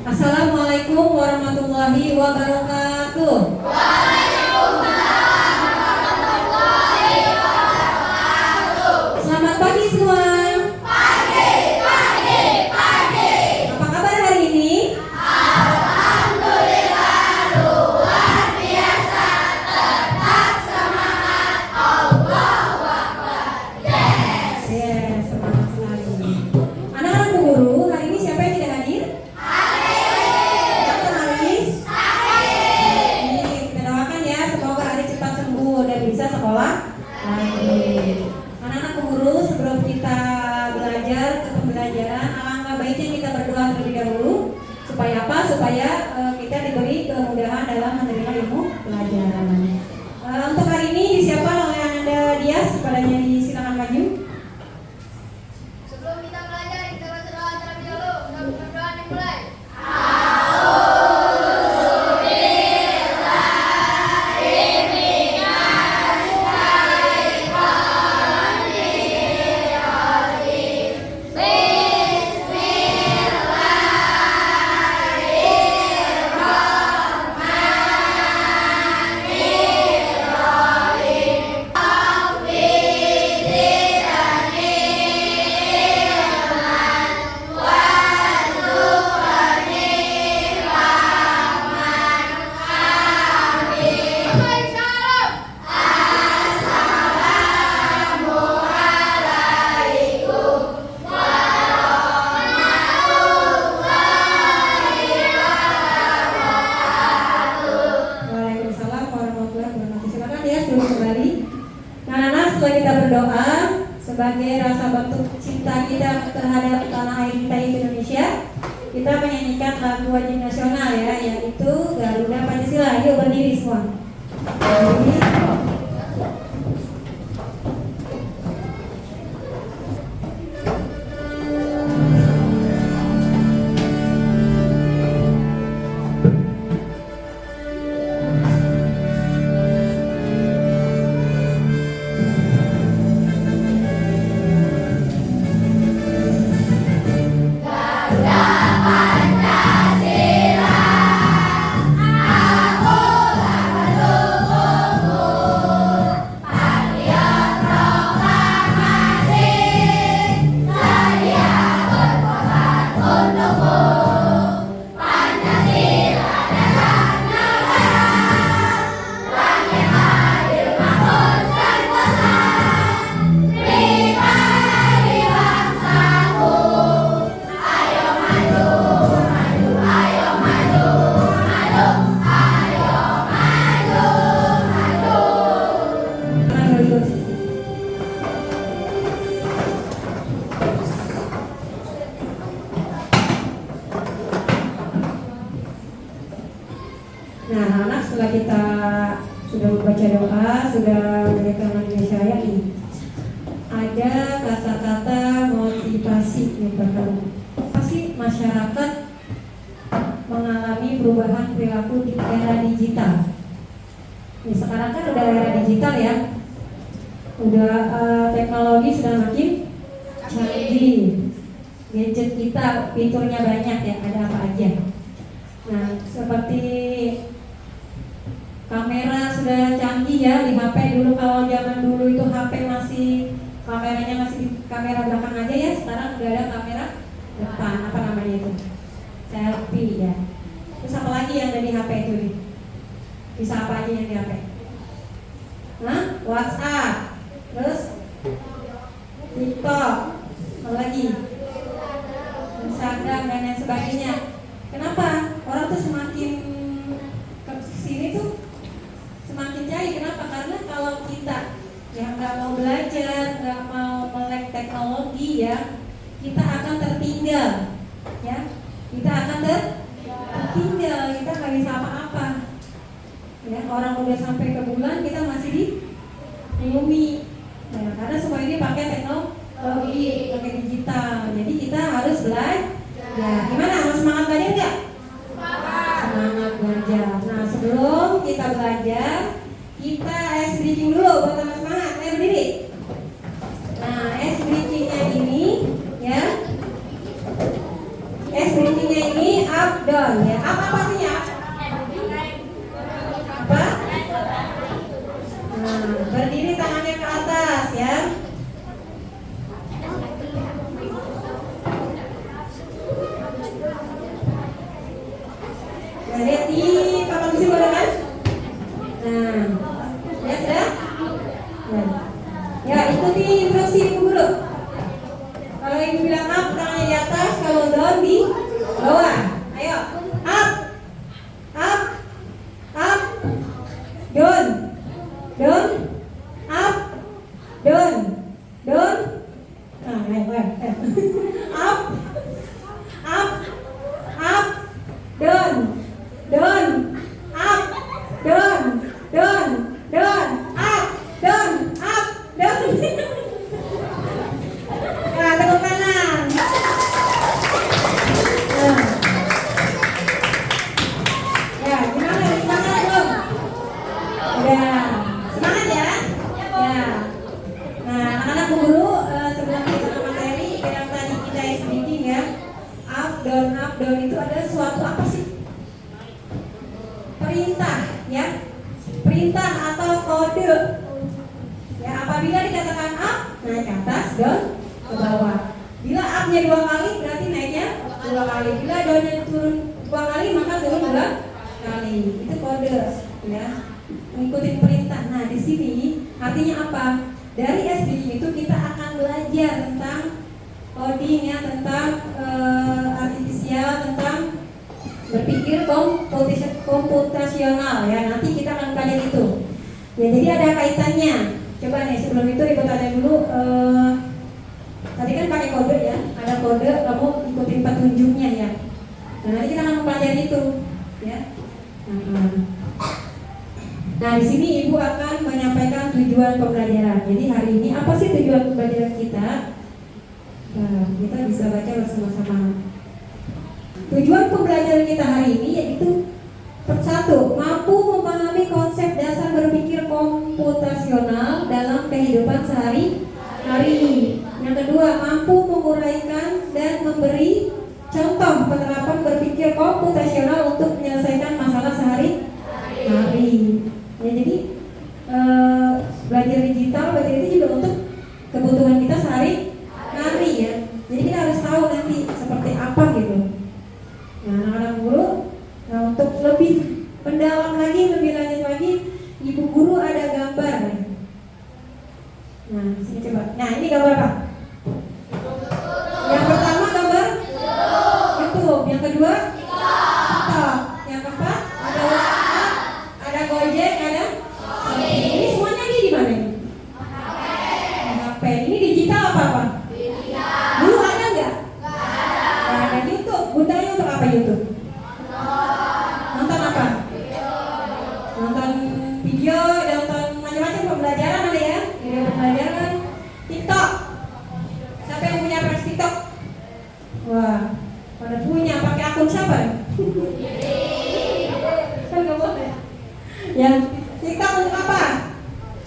Assalamualaikum warahmatullahi wabarakatuh. Selamat pagi semua. Apa kabar hari ini? Yes, semangat sekali. Anak-anak guru, hari ini siapa yang tidak hadir? Dokter Aris? Ini kita doakan ya, semoga Aris cepat sembuh dan bisa sekolah lagi. Anak-anak guru, sebelum kita belajar ke pembelajaran, alangkah baiknya kita berdoa terlebih dahulu. Supaya apa? Supaya kita diberi kemudahan dalam menerima ilmu pelajaran. Untuk hari ini disiapkan oleh Anda Dias, padanya disilakan maju. Sebelum kita belajar, kita baca doa terlebih dahulu. Mudah-mudahan dimulai. Waalaikumsalam warahmatullahi wabarakatuh. Silakan ya, duduk kembali. Nah, setelah kita berdoa sebagai rasa bentuk cinta kita terhadap tanah air kita di Indonesia, kita menyanyikan lagu wajib nasional ya, yaitu Garuda Pancasila. Yuk berdiri semua. Berdiri. Nah, anak setelah kita sudah membaca doa, sudah memberikan Indonesia ini, ada kata-kata motivasi yang berkata, pasti masyarakat mengalami perubahan perilaku di era digital. Nih, sekarang kan udah era digital ya, udah teknologi sudah makin canggih, gadget kita fiturnya banyak ya, ada apa aja. Nah, seperti kamera sudah canggih ya di HP. Dulu kalau zaman dulu itu HP masih kameranya masih di kamera belakang aja ya. Sekarang udah ada kamera depan, apa namanya itu? Selfie ya. Terus apa lagi yang ada di HP itu nih? Bisa apa aja yang di HP? Nah, WhatsApp, terus TikTok, apa lagi? Instagram dan lain sebagainya. Kenapa? Orang tuh semakin ke sini tuh semakin jahil. Kenapa? Karena kalau kita yang nggak mau belajar, nggak mau melek teknologi ya, kita akan tertinggal, ya. Kita akan tertinggal, kita nggak bisa apa-apa. Ya, orang udah sampai ke bulan, kita masih di bumi. Ya, karena semua ini pakai teknologi, pakai digital. Jadi kita harus belajar. Ya, gimana? Mau semangat belajar nggak? Semangat belajar. Nah, sebelum kita belajar, kita ice breaking dulu buat tambah semangat. Ayo berdiri. Nah, ice breakingnya ini, ya, ice breakingnya ini up down ya. Apa artinya? Apa? Nah, berdiri tangannya ke atas ya. Lihat di papan visi boleh kan? Nah, ya sudah. Nah. Ya, ikuti instruksi ibu guru. Kalau ibu bilang up, tangannya di atas. Kalau down di bawah. Ayo, up, up, up, down, down, up, down, down. Nah, ayo, up, up, up, down, down, up, down, down, down, up, down, up, down. Nah, tepuk tangan. Nah. Ya, gimana? Semangat belum? Udah. Semangat ya? Ya. Nah, anak-anak Bu Guru, sebelum kita ke materi yang tadi kita speaking ya, up, down itu adalah suatu apa sih? Perintah ya, perintah atau kode ya. Apabila dikatakan up, naik ke atas, down ke bawah. Bila up-nya 2 kali berarti naiknya 2 kali. Bila down-nya turun 2 kali maka turun 2 kali. Itu kode ya, mengikuti perintah. Nah, di sini artinya apa? Dari SBG itu kita akan belajar tentang coding ya, tentang artifisial, tentang berpikir komputasional ya. Nanti kita akan belajar itu. Ya, jadi ada kaitannya. Coba nih sebelum itu ibu tanya dulu. Tadi kan pakai kode ya. Ada kode, kamu ikutin petunjuknya ya. Nah, nanti kita akan mempelajari itu ya. Nah, di sini ibu akan menyampaikan tujuan pembelajaran. Jadi hari ini apa sih tujuan pembelajaran kita? Nah, kita bisa baca bersama-sama. Tujuan pembelajaran kita hari ini yaitu satu, mampu memahami konsep dasar berpikir komputasional dalam kehidupan sehari-hari. Yang kedua, mampu menguraikan dan memberi contoh penerapan berpikir komputasional untuk menyelesaikan masalah sehari-hari. Ya, jadi belajar digital, belajar itu juga untuk kebutuhan kita sehari-hari ya. Jadi kita harus tahu nanti seperti apa gitu. Nah, anak-anak guru, nah untuk lebih mendalam lagi, lebih lanjut lagi, ibu guru ada gambar. Nah, sini coba. Nah, ini gambar apa? Yang pertama gambar YouTube, yang kedua TikTok, yang keempat ada WhatsApp, ada Gojek, ada ini semuanya di mana ini? HP. Ini digital apa? Dulu ada nggak? Nah, ada YouTube. Gunanya untuk apa YouTube? Nonton apa? Nonton video, nonton macam-macam pembelajaran ada ya? Video pembelajaran. TikTok. Siapa yang punya aplikasi TikTok? Wah, pada punya. Pakai akun siapa? Kan nggak boleh. Ya, TikTok untuk apa?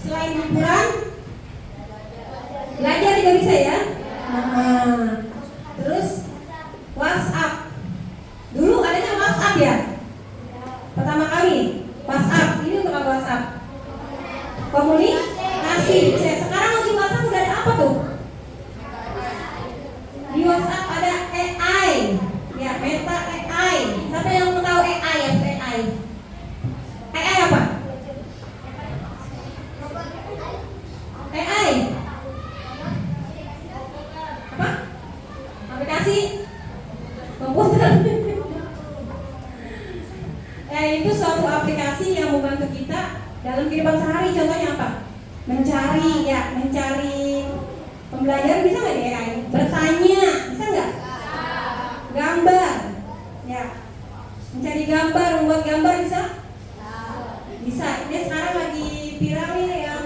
Selain hiburan, belajar juga bisa ya. Terus WhatsApp. Dulu adanya WhatsApp ya. Pertama kali WhatsApp. Ini untuk apa WhatsApp? Komunikasi. Sekarang lagi WhatsApp udah ada apa tuh? Di WhatsApp ada AI. Ya, Meta AI. Siapa yang mau tahu AI ya? AI. AI apa? AI. Apa? Aplikasi komputer. Itu suatu aplikasi yang membantu kita dalam kehidupan sehari. Contohnya apa? Mencari ya, mencari pembelajaran bisa nggak di AI? Bertanya bisa nggak? Gambar ya, mencari gambar, membuat gambar bisa? Bisa. Ini sekarang lagi viral nih yang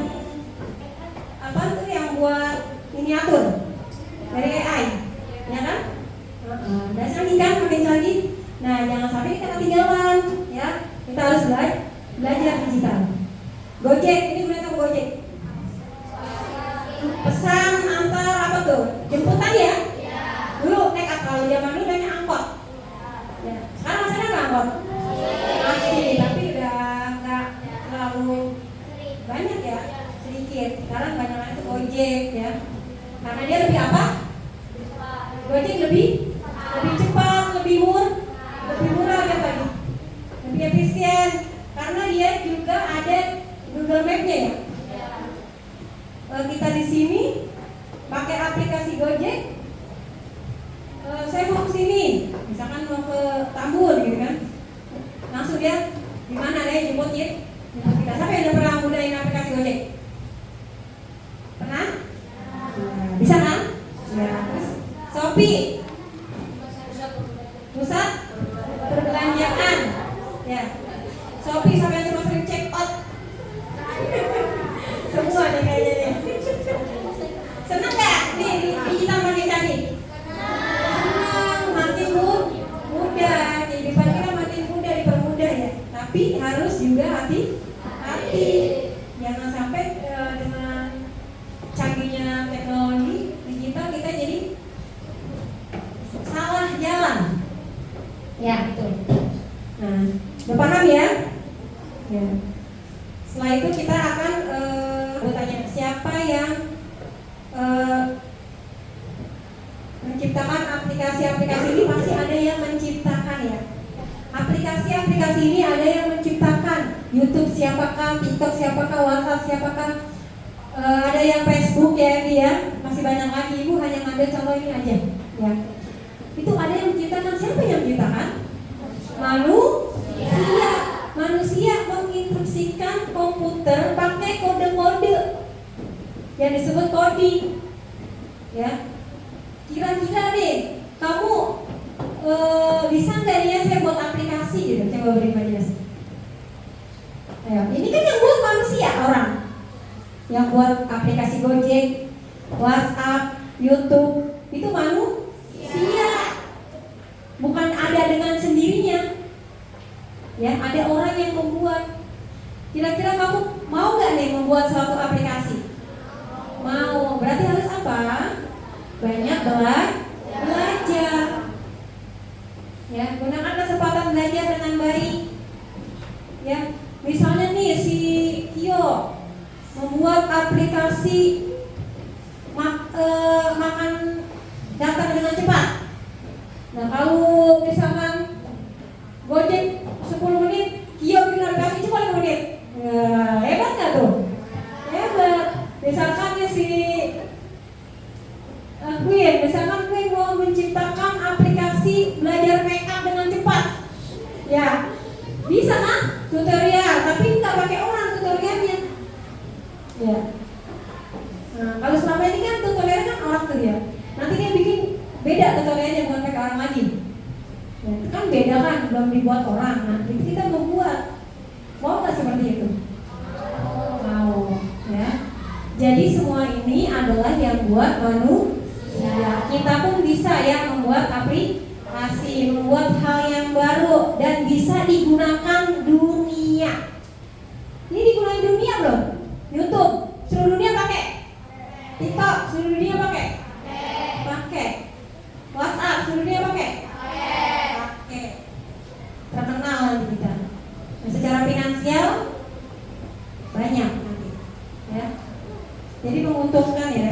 apa tuh, yang buat miniatur dari AI, ya kan? Dan canggih kan, makin canggih. Nah, jangan sampai kita ketinggalan, ya. Kita harus belajar digital. Gojek, ini gunanya apa Gojek? Pesan antar apa tuh? Jemputan ya? Dulu naik apa? Kalau zaman dulu naiknya angkot. Ya. Sekarang ya. Karena dia lebih apa? Gojek lebih cepat, lebih murah ya tadi, lebih efisien. Karena dia juga ada Google Map-nya ya. Kita di sini pakai aplikasi Gojek. Saya mau ke sini, misalkan mau ke Tambun gitu kan, langsung dia di mana deh jemput ya? Jemput kita. Siapa yang udah pernah gunain aplikasi Gojek? Pernah? Bisa kan? Ya. Terus Shopee, pusat perbelanjaan, ya. Shopee sampai yang cuma sering check out, semua nih kayaknya nih. Seneng nggak? Nih digital makin canggih. Makin mudah, kehidupan kita makin mudah, dipermudah ya. Tapi harus juga hati-hati, jangan sampai dengan canggihnya teknologi digital kita jadi salah jalan. Ya betul. Nah, udah paham ya? Ya. Setelah itu kita akan bertanya siapa yang menciptakan aplikasi-aplikasi ini. Pasti ada yang menciptakan ya. Aplikasi-aplikasi ini ada yang menciptakan. YouTube siapakah, TikTok siapakah, WhatsApp siapakah, ada yang Facebook ya dia. Masih banyak lagi. Ibu hanya ngambil contoh ini aja ya. Itu ada yang menciptakan. Siapa yang menciptakan? Manusia menginstruksikan komputer pakai kode-kode yang disebut coding ya. Kira-kira deh kamu bisa nggak ya saya buat aplikasi gitu? Coba beri imajinasi. Ayo, ini kan yang buat manusia, orang yang buat aplikasi Gojek, WhatsApp, YouTube itu manusia, bukan ada dengan sendirinya ya, ada orang yang membuat. Kira-kira kamu mau nggak nih membuat suatu aplikasi? Mau, berarti harus apa? Banyak belajar ya, gunakan kesempatan belajar dengan baik ya. Misalnya nih si Kio membuat aplikasi makan datang dengan cepat. Nah kalau misalkan Gojek 10 menit, Kio bikin aplikasi cuma 5 menit. Nah, hebat nggak tuh? Hebat. Misalkan si Queen mau menciptakan aplikasi belajar make up dengan cepat, ya bisa kan? Tutorial, tapi nggak pakai orang tutorialnya, ya. Nah, kalau selama ini kan tutorialnya kan orang tuh ya. Nanti dia bikin beda tutorialnya, bukan pakai orang lagi. Ya, itu kan beda kan, belum dibuat orang. Nah, itu kita membuat. Mau nggak seperti itu? Mau, ya. Jadi semua ini adalah yang buat manusia. Kita pun bisa ya membuat aplikasi, membuat hal yang baru dan bisa digunakan dunia. Ini digunakan dunia belum? YouTube, seluruh dunia pakai. TikTok, seluruh dunia pakai. WhatsApp, seluruh dunia pakai. Terkenal nanti kita. Nah, secara finansial banyak nanti, ya. Jadi menguntungkan ya.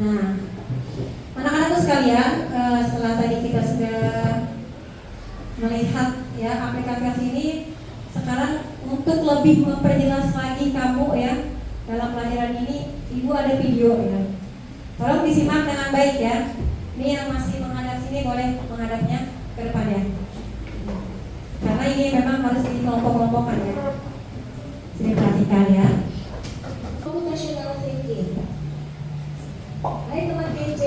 Nah, anak-anakku sekalian, setelah tadi kita sudah melihat ya aplikasi ini, sekarang untuk lebih memperjelas lagi kamu ya dalam pelajaran ini, ibu ada video ya. Tolong disimak dengan baik ya. Ini yang masih menghadap sini boleh menghadapnya ke depan ya. Karena ini memang harus dikelompok-kelompokkan ya. Sini perhatikan ya. Computational thinking. Hai teman KC,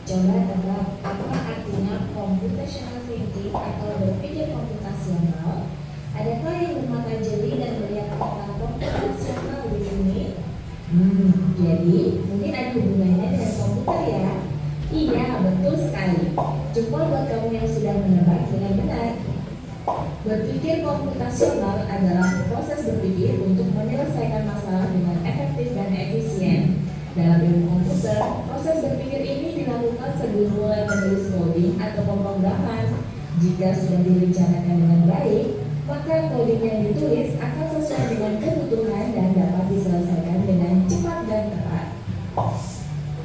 coba tebak apa artinya computational thinking atau berpikir komputasional? Adakah yang bermata jeli dan melihat kata komputasional di sini? Jadi mungkin ada hubungannya dengan komputer ya? Iya, betul sekali. Jempol buat kamu yang sudah menebak dengan benar. Berpikir komputasional adalah proses berpikir untuk menyelesaikan masalah dengan efektif dan efisien. Dalam ilmu komputer, proses berpikir ini dilakukan sebelum mulai menulis coding atau pemrograman. Jika sudah direncanakan dengan baik, maka coding yang ditulis akan sesuai dengan kebutuhan dan dapat diselesaikan dengan cepat dan tepat.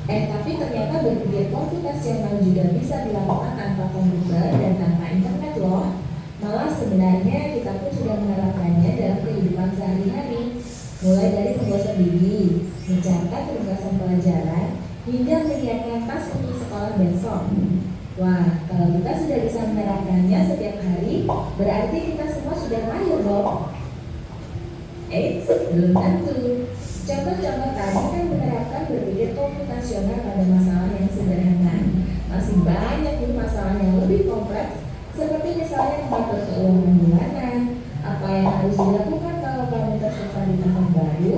Tapi ternyata berpikir komputasional juga bisa dilakukan tanpa komputer dan tanpa internet loh. Malah sebenarnya kita pun sudah menerapkannya dalam kehidupan sehari-hari. Mulai dari menggosok gigi, mencatat tugasan pelajaran, hingga menyiapkan tas untuk sekolah besok. Wah, kalau kita sudah bisa menerapkannya setiap hari, berarti kita semua sudah mahir dong. Eits, belum tentu. Contoh-contoh tadi kan menerapkan berpikir komputasional pada masalah yang sederhana. Masih banyak nih masalah yang lebih kompleks, seperti misalnya mengatur keuangan bulanan, apa yang harus dilakukan kalau kamu tersesat di tempat baru,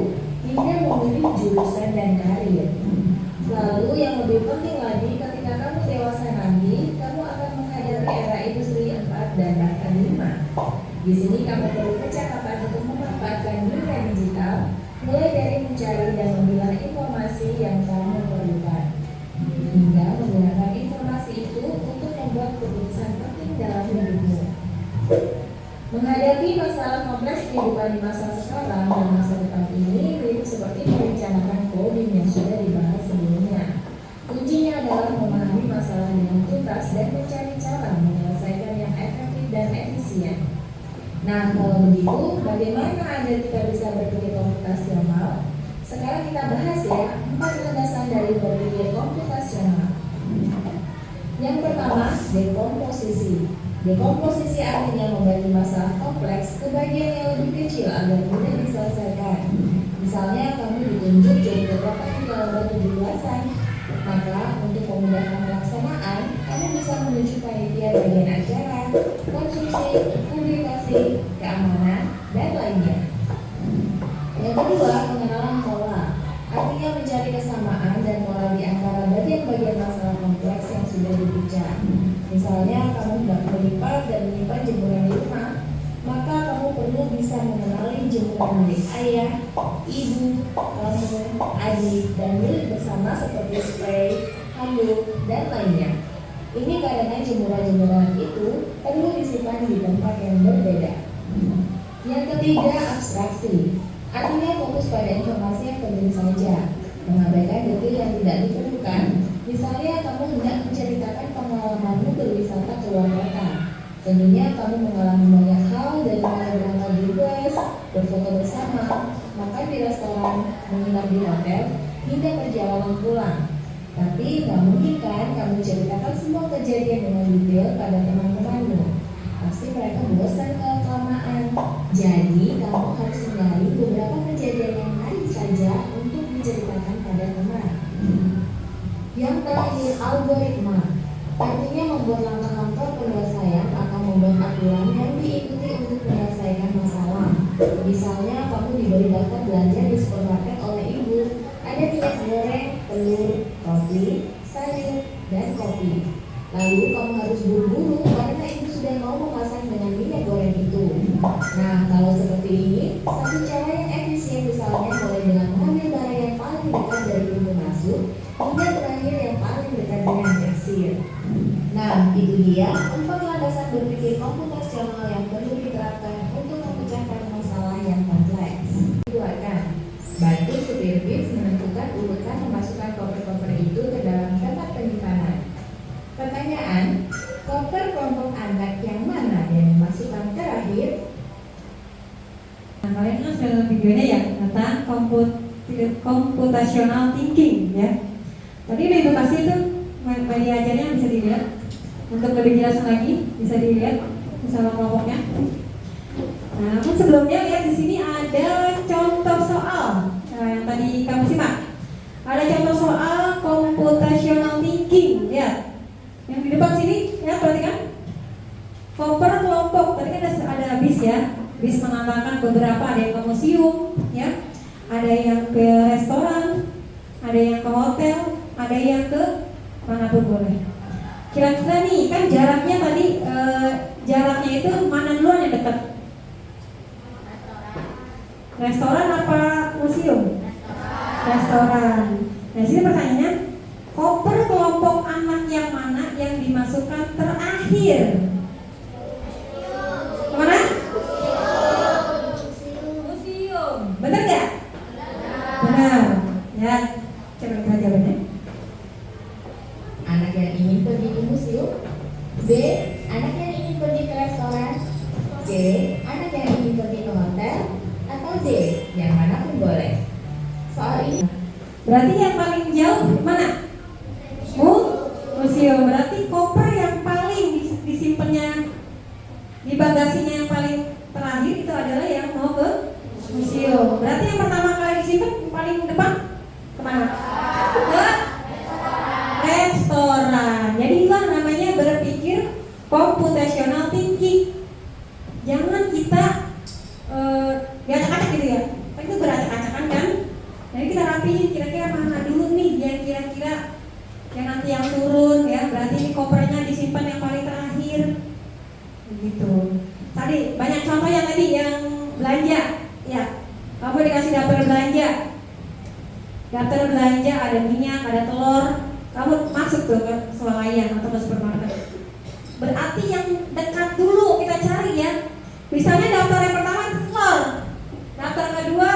hingga memilih jurusan dan karir. Lalu yang lebih penting lagi, ketika kamu dewasa nanti, kamu akan menghadapi era industri 4 dan bahkan 5. Di sini kamu perlu kecakapan untuk memanfaatkan dunia digital, mulai dari mencari dan memilah informasi yang kamu perlukan, hingga menggunakan informasi itu untuk membuat keputusan penting dalam hidupmu. Menghadapi masalah kompleks kehidupan di masa sekarang dan masa depan ini mirip seperti merencanakan coding yang sudah dibahas sebelumnya. Kuncinya adalah memahami masalah dengan tuntas dan mencari cara menyelesaikan yang efektif dan efisien. Nah, kalau begitu, bagaimana agar kita bisa berpikir komputasional? Sekarang kita bahas ya, 4 landasan dari berpikir komputasional. Yang pertama, dekomposisi. Dekomposisi artinya membagi masalah kompleks ke bagian yang lebih kecil agar mudah diselesaikan. Misalnya, kamu ditunjuk jadi ketua dalam 17-an. Maka, untuk memudahkan pelaksanaan, kamu bisa menunjuk panitia bagian acara, konstruksi, publikasi, keamanan, dan lainnya. Yang kedua, pengenalan pola. Artinya mencari kesamaan dan pola di antara bagian-bagian masalah kompleks yang sudah dipecah. Misalnya, kamu tidak melipat dan menyimpan jemuran di rumah, maka kamu perlu bisa mengenali jemuran milik ayah, ibu, kamu, adik, dan milik bersama seperti spray, handuk, dan lainnya. Ini karena jemuran-jemuran itu perlu disimpan di tempat yang berbeda. Yang ketiga, abstraksi. Artinya fokus pada informasi yang penting saja, mengabaikan detail yang tidak diperlukan. Misalnya, kamu hendak menceritakan pengalamanmu berwisata ke luar kota. Tentunya kamu mengalami banyak hal dari mulai berangkat bebas, berfoto bersama, makan di restoran, menginap di hotel, hingga perjalanan pulang. Tapi nggak mungkin kan kamu ceritakan semua kejadian dengan detail pada teman-temanmu. Pasti mereka bosan kalau kelamaan. Jadi kamu harus mencari beberapa kejadian yang menarik saja untuk diceritakan pada teman. Yang terakhir, algoritma. Artinya membuat langkah-langkah penyelesaian atau membuat aturan yang diikuti untuk menyelesaikan masalah. Misalnya, kamu diberi daftar belanja di supermarket oleh ibu. Ada minyak goreng, telur, roti, sayur, dan kopi. Lalu kamu harus buru-buru karena ibu sudah mau memasak dengan minyak goreng itu. Nah, kalau seperti ini, satu cara yang efisien misalnya mulai dengan mengambil barang yang paling dekat dari pintu masuk hingga terakhir yang paling dekat dengan kasir. Nah, itu dia 4 landasan berpikir komputasional yang perlu diterapkan untuk memecahkan masalah yang kompleks. Keluarkan. Bantu supir bis menentukan urutan memasukkan koper-koper itu ke dalam tempat penyimpanan. Pertanyaan, koper kelompok anak yang mana yang dimasukkan terakhir? Nah, kalian kan sudah nonton videonya ya tentang computational thinking ya. Tadi udah ibu kasih tuh media ajarnya bisa dilihat. Untuk lebih jelas lagi bisa dilihat bersama kelompoknya. Nah, namun sebelumnya lihat di sini ada contoh soal. Nah, yang tadi kamu simak. Ada contoh soal computational thinking ya. Yang di depan sini ya, perhatikan. Koper kelompok. Tadi kan ada bis ya. Bis mengantarkan beberapa, ada yang ke museum ya. Ada yang ke restoran, ada yang ke hotel, ada yang ke manapun boleh. Kira-kira nih kan jaraknya tadi jaraknya itu mana duluan yang dekat? Restoran apa museum? Restoran. Nah, sini pertanyaannya, koper kelompok anak yang mana yang dimasukkan terakhir? Kemana? Museum. Benar nggak? Benar. Ya, coba kita jawabnya. B. Anak yang ingin pergi ke restoran. C. Anak yang ingin pergi ke hotel. Atau D. Yang mana pun boleh. Soal ini Berarti yang paling jauh mana? Museum. Berarti koper yang paling disimpannya di bagasinya yang paling terakhir itu adalah yang mau ke museum. Berarti yang pertama kali disimpan paling depan kemana? Ke restoran. Jadi itulah namanya berpikir computational thinking. Jangan kita diacak-acak gitu ya. Kan itu beracak-acakan kan? Jadi kita rapiin kira-kira mana dulu nih yang kira-kira yang nanti yang turun ya. Berarti ini kopernya disimpan yang paling terakhir. Begitu. Tadi banyak contoh yang tadi yang belanja ya. Kamu dikasih daftar belanja. Daftar belanja ada minyak, ada telur. Kamu masuk tuh ke swalayan atau ke supermarket. Berarti yang dekat dulu kita cari ya. Misalnya daftar yang pertama telur, daftar kedua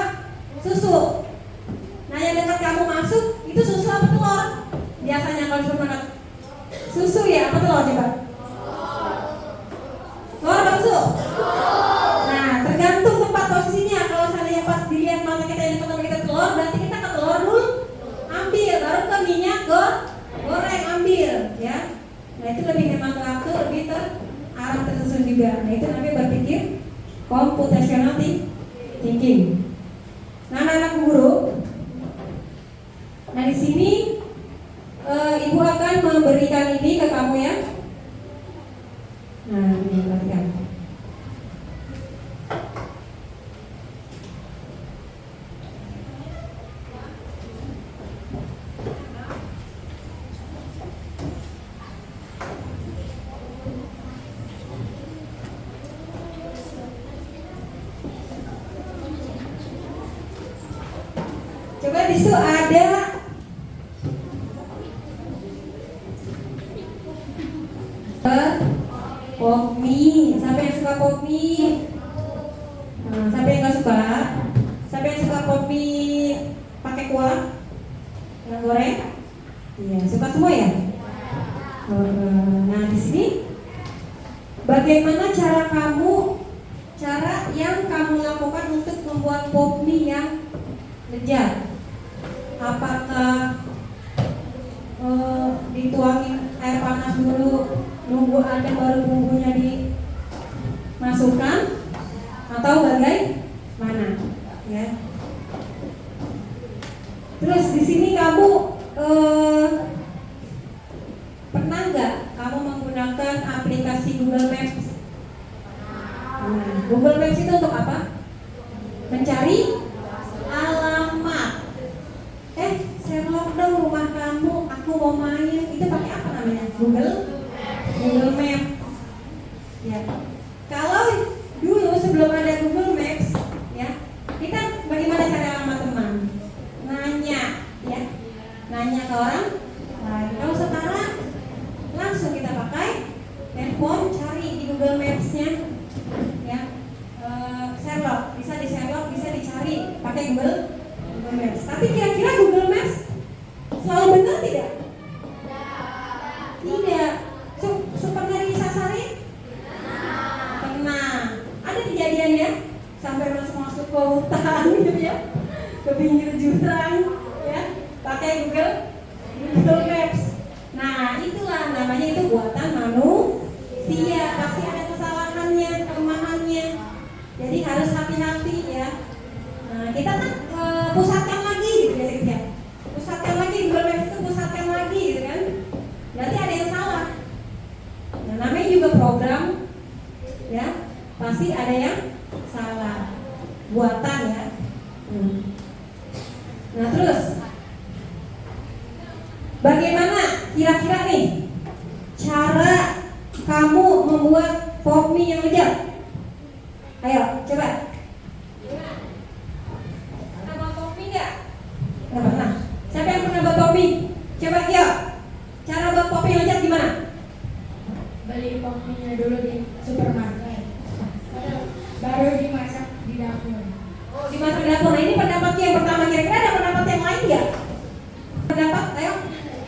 susu. Nah yang dekat kamu masuk itu susu apa telur? Biasanya kalau di supermarket susu ya, apa telur coba? Telur apa susu? Nah tergantung tempat posisinya. Kalau seandainya pas dilihat mata kita yang dekat kita telur, berarti kita ke telur dulu ambil, baru ke minyak goreng ambil ya. Nah itu lebih hemat waktu, lebih terarah tersusun juga. Nah itu namanya berpikir computational thinking. Nah anak-anak guru, nah di sini ibu akan memberikan ini ke kamu ya. Nah ini perhatikan. Coba di situ ada pop mie. Siapa yang suka pop mie? Nah, siapa yang nggak suka? Siapa yang suka pop mie pakai kuah? Yang goreng? Iya, suka semua ya? Nah di sini bagaimana cara yang kamu lakukan untuk membuat pop mie yang lezat? Apakah dituangin air panas dulu, nunggu adem baru bumbunya dimasukkan, atau bagaimana? Ya. Terus di sini kamu pernah nggak kamu menggunakan aplikasi Google Maps? Nah, Google Maps itu untuk apa? Mencari alamat. Sherlock dong rumah kamu, aku mau main. Itu pakai apa namanya? Google Maps. Ya. Kalau dulu sebelum ada Google Maps, ya, kita bagaimana cari alamat teman? Nanya, ya, nanya ke orang lain. Kalau sekarang langsung kita pakai handphone, cari di Google Maps-nya, ya. Sherlock bisa dicari pakai Google Maps. Tapi kira-kira Google Maps selalu benar tidak? Tidak. Pernah disasarin? Pernah. Ada kejadiannya sampai masuk ke hutan gitu ya, ke pinggir jurang ya, pakai Google Maps. Nah itulah namanya, itu buatan manusia, pasti ada kesalahannya, kelemahannya. Jadi harus hati-hati ya. Nah, kita kan pusatkan lagi gitu ya, pusatkan lagi Google Maps itu, pusatkan lagi gitu kan. Berarti ada yang salah. Nah, namanya juga program ya, pasti ada yang salah buatan ya. Nah terus bagaimana kira-kira nih cara kamu membuat pop mie yang lezat? Ayo coba. Pernah buat pop mie nggak? Nggak pernah. Siapa yang pernah buat pop mie? Coba yuk. Cara buat pop mie yang lezat gimana? Beli pop mie-nya dulu di supermarket, baru dimasak di dapur. Oh, dimasak di dapur. Nah ini pendapat yang pertama, kira-kira ada pendapat yang lain nggak? Pendapat, ayo.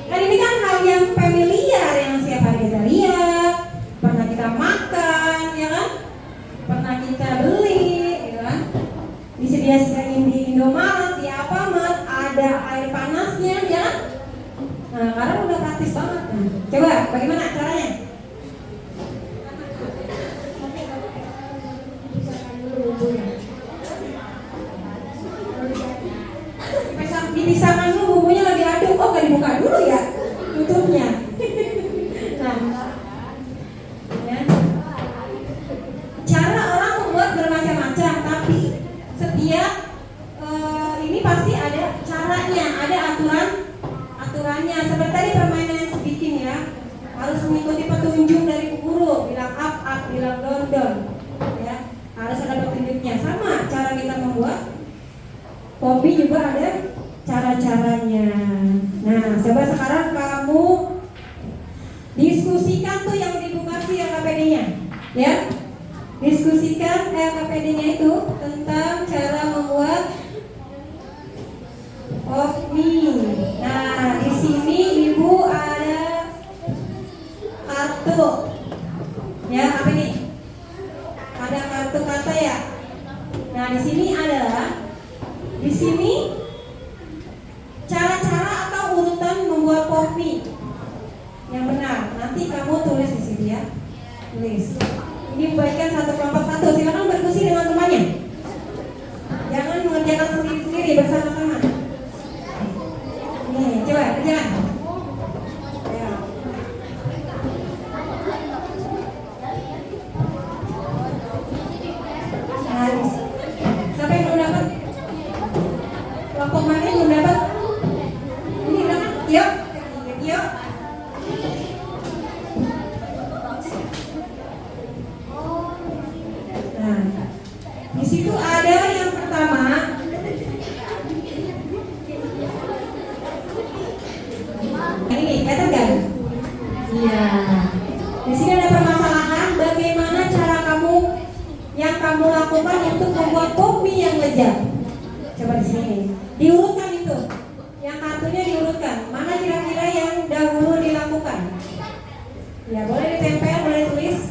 Kan ini kan hal yang familiar, yang setiap hari kita lihat, kita makan, ya kan? Pernah kita beli, ya kan? Disediain di Indomaret, di Alfamart, ada air panasnya, ya kan? Nah, karena udah praktis banget. Nah, coba, bagaimana caranya? Dipisahkan dulu bumbunya lagi aduk. Oh, gak dibuka dulu ya tutupnya. Nah, ya. Cara orang membuat bermacam-macam, tapi setiap ini pasti ada caranya, ada aturannya. Seperti tadi permainan yang sedikit ya, harus mengikuti petunjuk dari guru, bilang up, bilang down, ya. Harus ada petunjuknya. Sama cara kita membuat kopi juga ada cara-caranya. Nah, coba sekarang kamu diskusikan tuh yang edukasi LKPD-nya, ya. Diskusikan LKPD-nya itu tentang cara membuat kopi. Nah, di sini Ibu ada kartu. Ya, apa ini? Ada kartu kata ya. Nah, di sini adalah cara-cara atau urutan membuat kopi yang benar. Nanti kamu tulis di sini ya. Tulis. Ini buatkan satu kelompok satu. Silakan berdiskusi dengan temannya. Jangan mengerjakan sendiri-sendiri, bersama-sama. Nih, coba kerjakan. Ya. Nah, siapa yang belum dapat? Kelompok mana yang belum dapat? Ini udah kan? Yuk. Nah, di situ ada yang pertama. Ini kelihatan kan? Iya. Di sini ada permasalahan. Bagaimana cara yang kamu lakukan untuk membuat kopi yang lezat? Coba di sini. Diurutkan itu. Yang kartunya diurutkan. Mana kira-kira yang dahulu dilakukan? Ya, boleh ditempel, boleh tulis.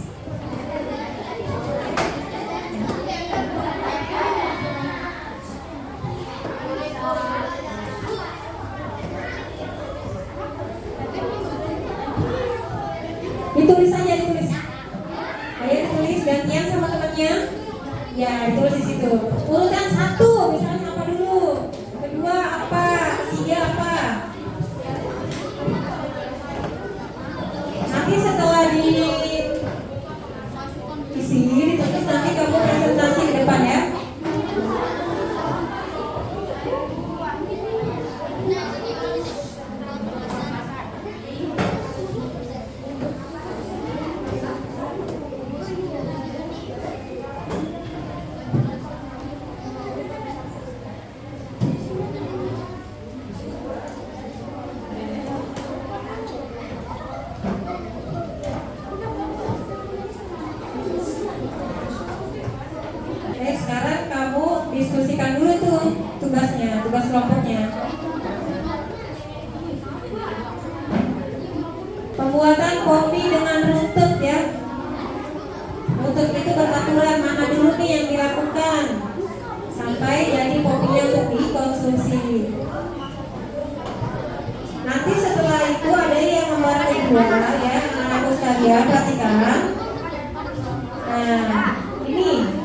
Ditulis saja, ditulis. Ayo ditulis, gantian sama temannya. Ya, ditulis di situ. Urutan 1, misalnya apa dulu? Kedua apa? Ketiga apa? Nanti setelah diisi, ditulis, nanti kamu presentasi ke depan ya. Sekarang kamu diskusikan dulu tuh tugasnya, tugas kelompoknya. Pembuatan kopi dengan runtut ya. Runtut itu beraturan mana dulu nih yang dilakukan sampai jadi kopinya untuk dikonsumsi. Nanti setelah itu ada yang nomor 2 ya, anak-anakku sekalian perhatikan. Nah, ini.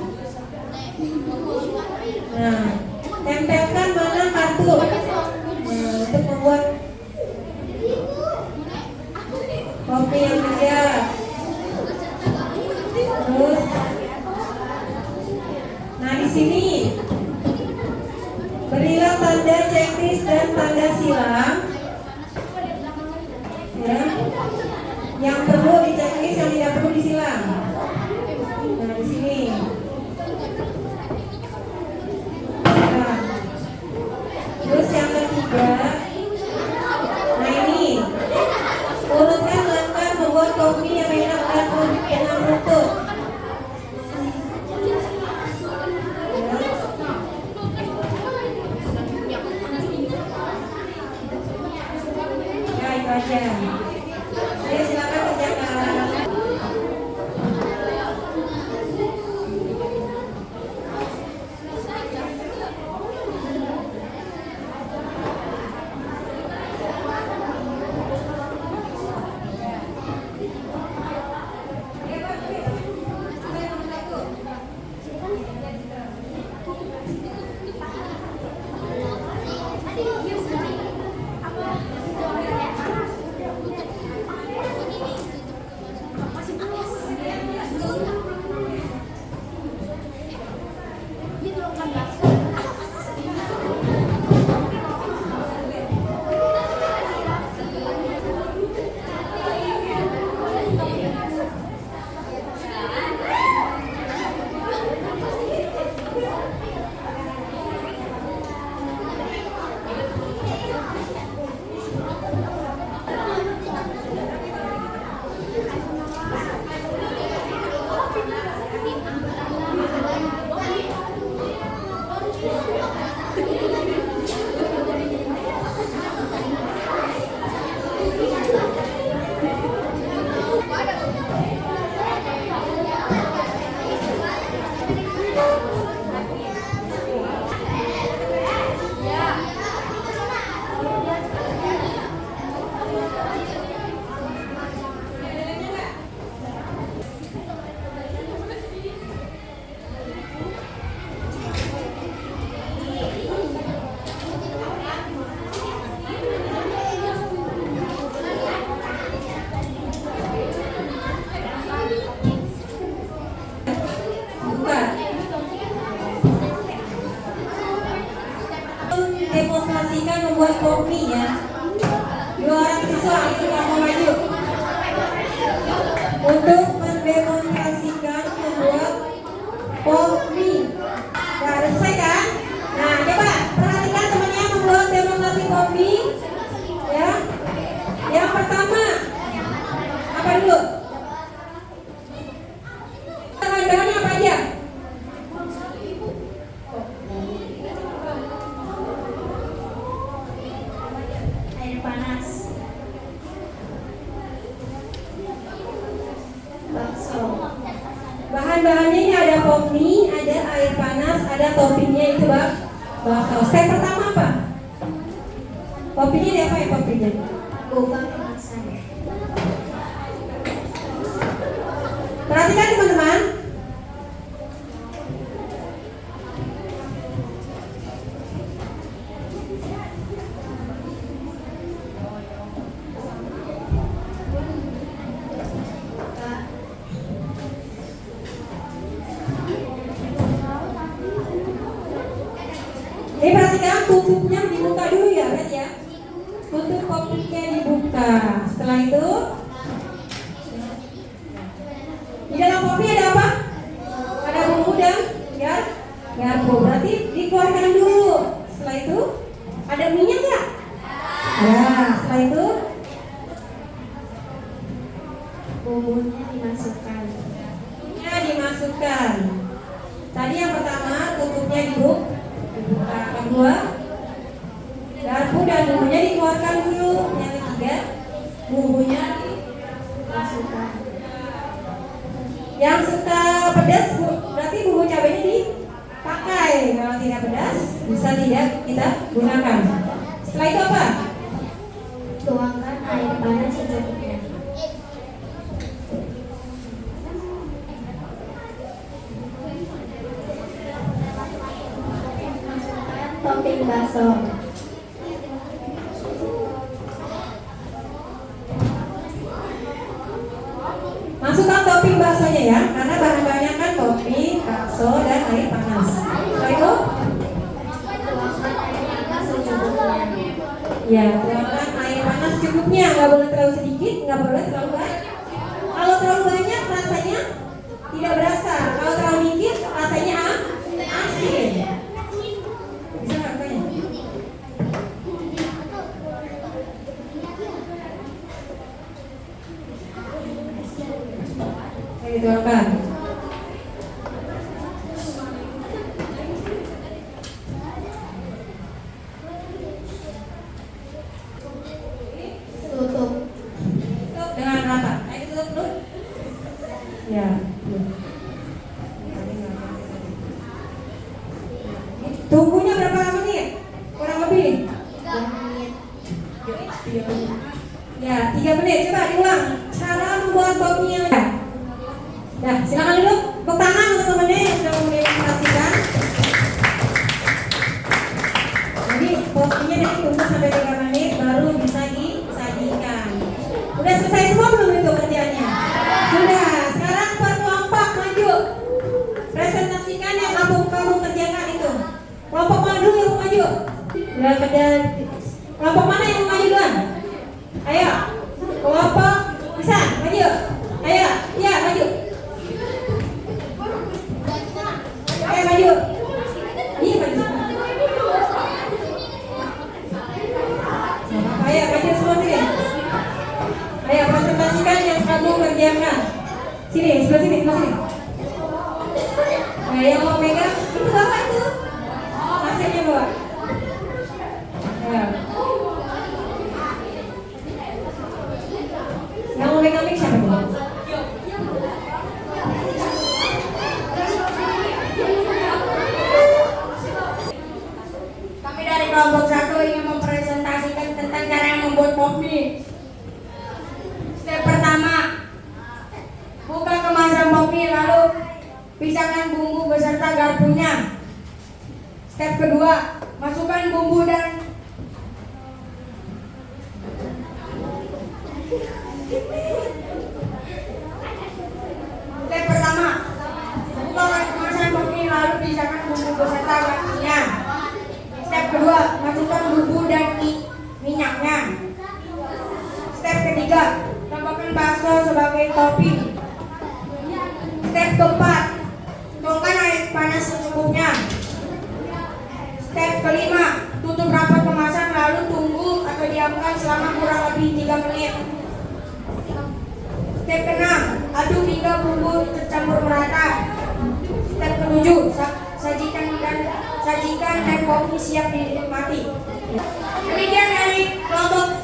Nah, tempelkan mana kartu untuk membuat kopi yang lezat. Terus, nah di sini berilah tanda checklist dan tanda silang. Ya, yang perlu di checklist, yang tidak perlu disilang. Nah di sini. Terus yang ketiga, nah ini urutkan langkah membuat kopi yang enak dan dengan runtut. Ya itu aja. Saya silakan kerjakan. Buka. Demonstrasikan membuat kopi ya. 2 orang siswa kamu maju untuk mendemonstrasikan membuat kopi. Nah, udah selesai kan? Nah, coba perhatikan temannya membuat demonstrasi kopi. Ya. Yang pertama apa dulu? Bahan-bahannya apa aja? Air panas. Bakso. Bahan-bahannya ini ada kopi, ada air panas, ada toppingnya itu bakso. Step pertama apa? Kopinya dia apa ya kopinya? Boba kemasan. Perhatikan teman-teman. Ini perhatikan tutupnya dibuka dulu ya, lihat ya. Tutup kopinya dibuka. Setelah itu di dalam kopi ada apa? Ada bumbu dan garpu. Berarti dikeluarkan dulu. Setelah itu ada minyak nggak? Ada. Setelah itu Bumbunya dimasukkan. bumbunya dimasukkan. Tadi yang pertama tutupnya dibuka. Kedua garpu dan bumbunya dikeluarkan dulu. Yang ketiga bumbunya Masukkan. yang suka pedas berarti bumbu cabenya dipakai. Kalau tidak pedas bisa tidak kita gunakan. Setelah itu apa? Tuangkan air panas secukupnya. Masukkan topping bakso. Masukkan topping baksonya ya, karena bahan-bahannya kan topping, bakso, dan air panas. Setelah itu, Tuangkan air panas secukupnya. ya tuangkan air panas cukupnya, nggak boleh terlalu sedikit, nggak boleh terlalu banyak. Kalau terlalu banyak rasanya tidak berasa, kalau terlalu dikit rasanya asin. Bisa nggak kayaknya? Dituangkan. Tutup. Tutup dengan rata. Ayo tutup dulu. Ya. Tunggunya berapa menit? Kurang lebih. 3 menit. Ya, 3 menit. Coba diulang. Cara membuat kopinya. Nah, silakan duduk. Tepuk tangan untuk teman-teman yang sudah mendemonstrasikan. Jadi kopinya ditunggu sampai 3 menit baru bisa disajikan. Udah selesai semua belum itu kerjanya? Sudah. Sekarang per kelompok maju. Presentasikan yang kamu kerjakan itu. Kelompok mana dulu yang mau maju? Udah kerja. Kelompok mana yang mau maju duluan? Ayo. Kelompok bisa maju. Ayo, ya maju. Ayo maju. Iya maju. Ayo maju semua sih. Sini, sebelah sini, sebelah sini. Nah, yang mau megang itu bapak itu. Hasilnya bawa. Ya. Yang mau megang mic siapa tuh? Kami dari kelompok 1 ingin mempresentasikan tentang cara membuat pop mie. Step pertama, buka kemasan pop mie lalu pisahkan bumbu beserta garpunya. Step kedua, masukkan bumbu dan Step pertama, buka kemasan pop mie lalu pisahkan bumbu beserta garpunya. Step kedua, masukkan bumbu dan minyaknya. Step ketiga, tambahkan bakso sebagai topping. Step keempat, tuangkan air panas secukupnya. Step kelima, tutup rapat kemasan lalu tunggu atau diamkan selama kurang lebih 3 menit. Step keenam, aduk hingga bumbu tercampur merata. Step ketujuh, sajikan dan kopi siap dinikmati. Demikian dari kelompok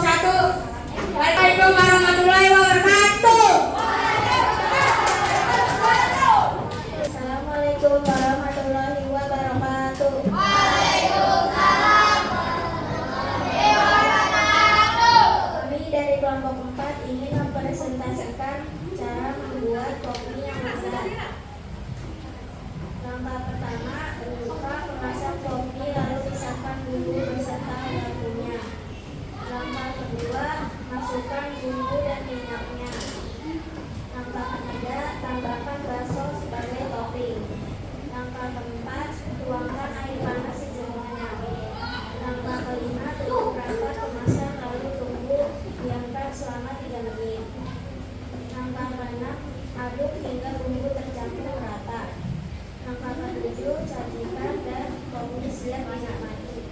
1. Waalaikumsalam warahmatullahi wabarakatuh. Assalamualaikum warahmatullahi wabarakatuh. Kami dari kelompok 4 ingin mempresentasikan cara membuat kopi yang lezat. Langkah pertama, buka kemasan kopi lalu pisahkan bumbu beserta garpunya. Langkah kedua, masukkan bumbu dan minyaknya. Langkah ketiga, tambahkan bakso sebagai topping. Langkah keempat, tuangkan air panas secukupnya. Langkah kelima, tutup rapat kemasan lalu tunggu diamkan selama 3 menit. Langkah keenam, aduk hingga bumbu tercampur rata. Langkah ketujuh, sajikan dan kopi siap dinikmati.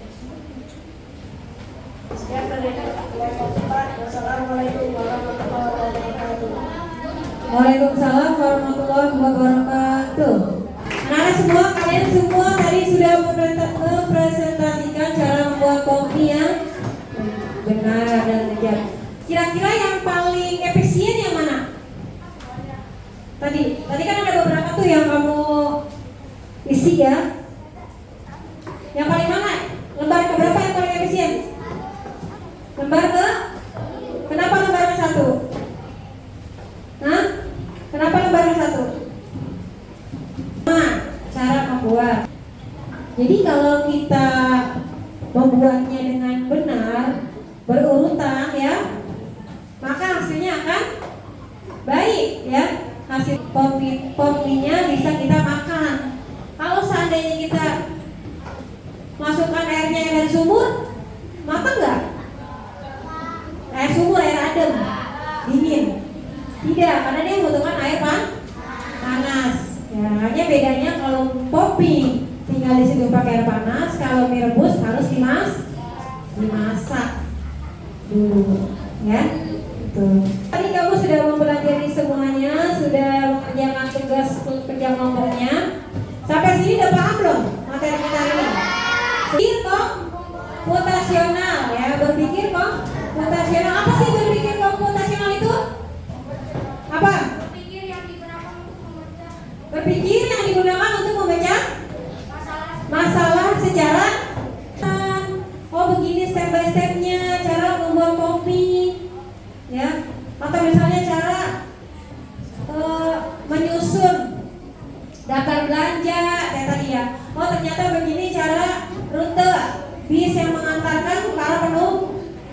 Sekian dari kelompok 4. Wassalamualaikum warahmatullahi wabarakatuh. Waalaikumsalam warahmatullahi wabarakatuh. Anak-anak semua, kalian semua tadi sudah mempresentasikan cara membuat kopi yang benar dan lezat. Kira-kira yang paling efisien yang mana? Tadi kan ada beberapa tuh yang kamu isi ya. Yang paling mana? Lembar keberapa yang paling efisien? Lembar ke? Kenapa lembar ke 1? Hah? Kenapa lembar ke 1? Nah, cara membuat. Jadi kalau kita membuatnya dengan benar, berurutan ya, maka hasilnya akan baik ya. Hasil kopinya bisa kita makan. Kalau seandainya kita masukkan airnya dari sumur, matang nggak? Air sumur, air adem, dingin. Tidak, karena dia membutuhkan air panas. Ya, hanya bedanya kalau kopi tinggal di situ pakai air panas, kalau mie rebus harus dimasak dulu, ya. Itu. Tadi kamu sudah mempelajari semuanya, sudah mengerjakan tugas kerja kelompoknya. Sampai sini udah paham belum materi kita ini? Berpikir komputasional ya, berpikir komputasional. Apa sih berpikir komputasional itu? Apa? Berpikir yang digunakan untuk memecah masalah secara begini step by stepnya cara membuat kopi ya, atau misalnya cara menyusun daftar belanja kayak tadi ya. Ternyata begini cara rute bis yang mengantarkan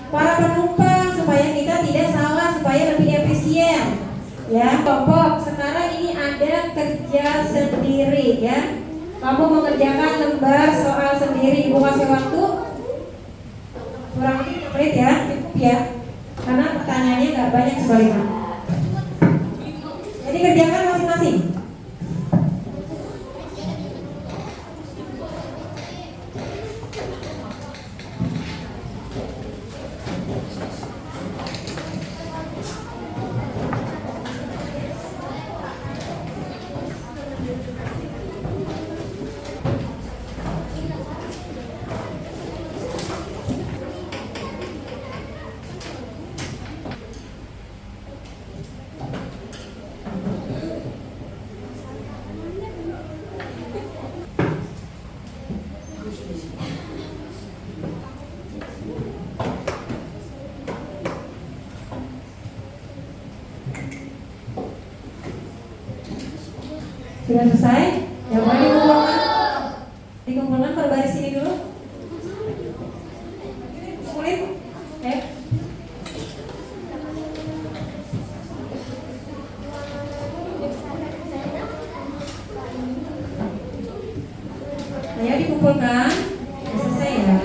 para penumpang supaya kita tidak salah, supaya lebih efisien ya. Kelompok sekarang ini ada kerja sendiri ya. Kamu mengerjakan lembar soal sendiri. Ibu kasih waktu kurang lebih 5 menit ya, cukup ya, karena pertanyaannya nggak banyak sekali. Jadi kerjakan masing-masing. Sudah selesai? Ya boleh dikumpulkan. Dikumpulkan per baris ini dulu. Kumpulin. Ya. Nah, ya dikumpulkan. Sudah selesai ya.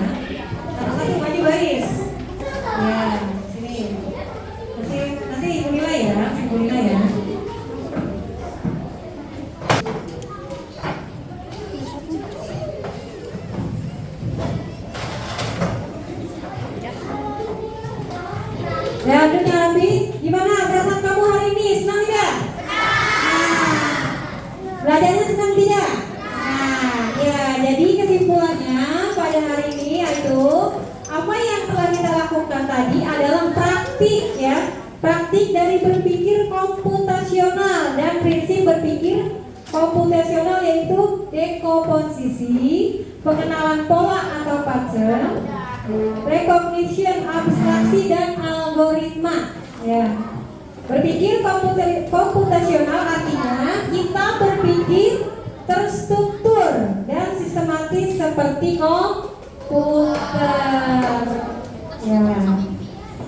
Satu-satu maju baris. Ya, sini. Nanti ibu nilai ya, ibu nilai ya. Ya, Dunia Rambi, gimana perasaan kamu hari ini? Senang tidak? Belajarnya senang tidak? Nah, ya, jadi kesimpulannya pada hari ini yaitu apa yang telah kita lakukan tadi adalah praktik ya, praktik dari berpikir komputasional dan prinsip berpikir komputasional yaitu dekomposisi, pengenalan pola atau pattern, recognition, abstraksi dan algoritma. Ya. Berpikir komputasional artinya kita berpikir terstruktur dan sistematis seperti komputer. Ya.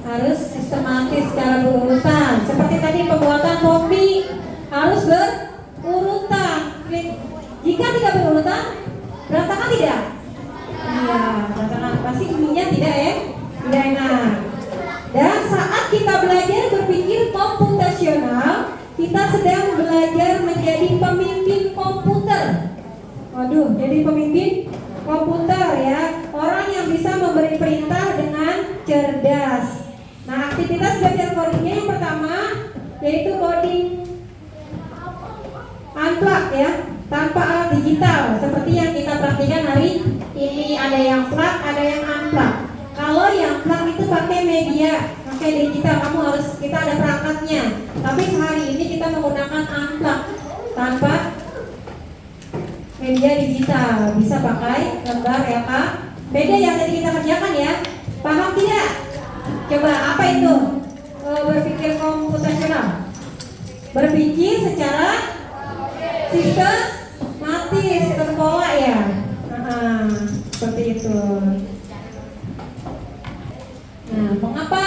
Harus sistematis secara berurutan. Seperti tadi pembuatan kopi harus berurutan. Jika tidak berurutan, berantakan tidak? Iya, berantakan. Pasti bunyinya tidak ya? Tidak enak. Dan saat kita belajar berpikir komputasional, kita sedang belajar menjadi pemimpin komputer. Waduh, jadi pemimpin komputer ya. Orang yang bisa memberi perintah dengan cerdas. Nah, aktivitas belajar codingnya yang pertama yaitu coding unplug ya, tanpa alat digital seperti yang kita praktikkan hari ini. Ada yang plug, ada yang unplug. Kalau yang plug itu pakai media, pakai digital, kita ada perangkatnya. Tapi hari ini kita menggunakan unplug tanpa media digital, bisa pakai lembar LK. Beda yang tadi kita kerjakan ya. Paham tidak? Coba apa itu? Berpikir komputasional. Berpikir secara sistematis, terpola ya. Seperti itu. Nah, mengapa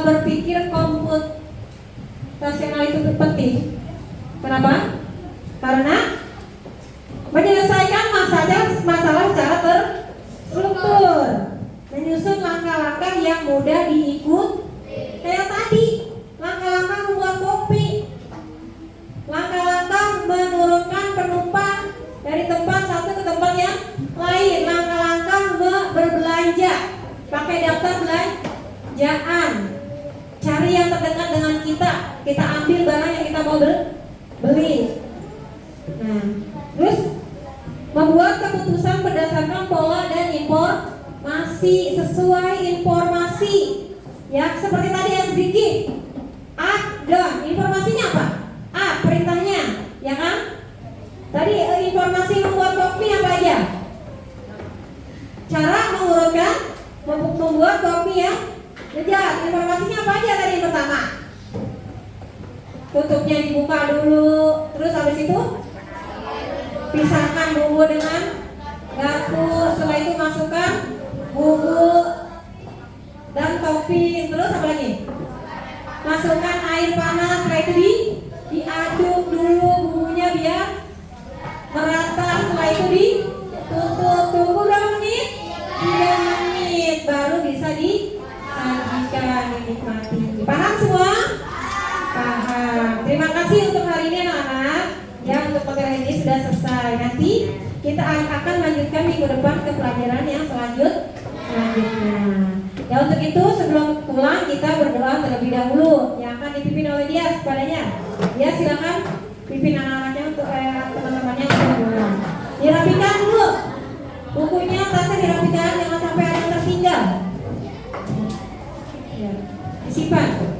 berpikir komputasional itu penting? Kenapa? Karena menyelesaikan masalah secara terstruktur, menyusun langkah-langkah yang mudah diikut. Kayak tadi, langkah-langkah membuat kopi, langkah-langkah menurunkan penumpang dari tempat satu ke tempat yang lain, langkah-langkah berbelanja, pakai daftar belanjaan, cari yang terdekat dengan kita ambil barang yang kita mau beli. Nah, terus membuat keputusan berdasarkan pola dan informasi, sesuai informasi ya, seperti tadi yang sedikit up down, informasinya apa? Up, perintahnya ya kan? Tadi informasi membuat kopi apa aja? Cara mengurutkan membuat kopi yang lezat. Informasinya apa aja tadi yang pertama? Tutupnya dibuka dulu, terus habis itu pisahkan bumbu dengan garpu, setelah itu masukkan bumbu dan topping, terus apa lagi? Masukkan air panas, setelah itu diaduk dulu bumbunya biar merata, setelah itu ditutup, tunggu berapa menit? 3 menit, baru bisa disajikan, dinikmati. Paham semua? Paham. Terima kasih untuk hari ini anak-anak. Ya, untuk materi ini sudah selesai. Nanti kita akan lanjutkan minggu depan ke pelajaran yang selanjutnya. Ya, untuk itu sebelum pulang kita berdoa terlebih dahulu yang akan dipimpin oleh dia kepadanya. Ya, silakan pimpin anak-anaknya untuk teman-temannya untuk pulang. Dirapikan dulu. Bukunya, tasnya dirapikan, jangan sampai ada yang tertinggal. Ya, disimpan.